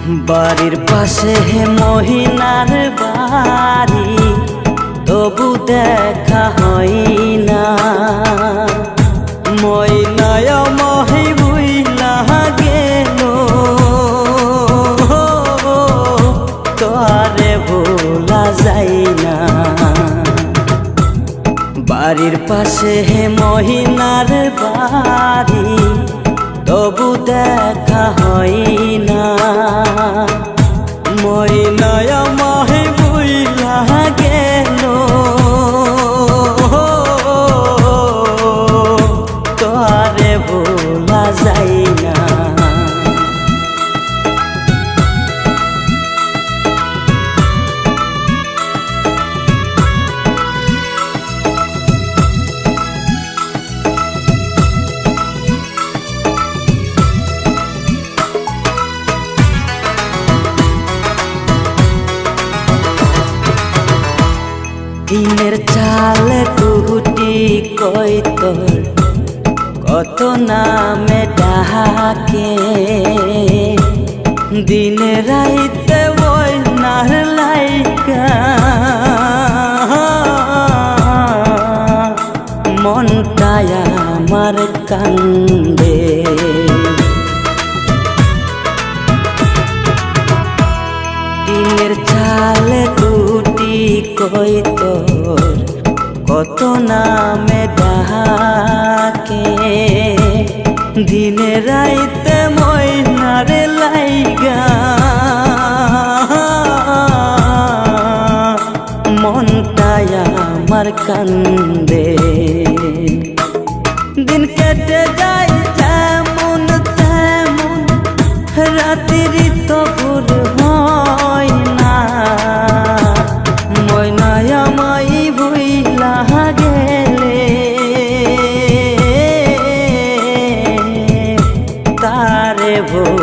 বাড়ির পাশে মহিনার বাড়ি, তবু দেখা হয় না। ময়নায় মহি বুইলা গেল, তোরে ভোলা যায় না। বাড়ির পাশে মহিনার বাড়ি, তবু দেখা হয় না। ময়নায় মহি বুইলা গেল, তোরে ভোলা যায় না। দিনের চালে টুটি কই তোর কত নামে ডাকে, দিনে রাইতে ওই নার লাইকা মনটায় আমার কান্দে। দিনের চালে টুটি কই তোর কত নামে ডাকে, দিনে রাইতে ময়নারে লাইগা মনটায় আমার কান্দে। দিন কেটে যায় যেমন তেমন, রাত্রি তো ভোর হয় না। ময়নায় মাই ভুইলা গেলে, তারে ভোলা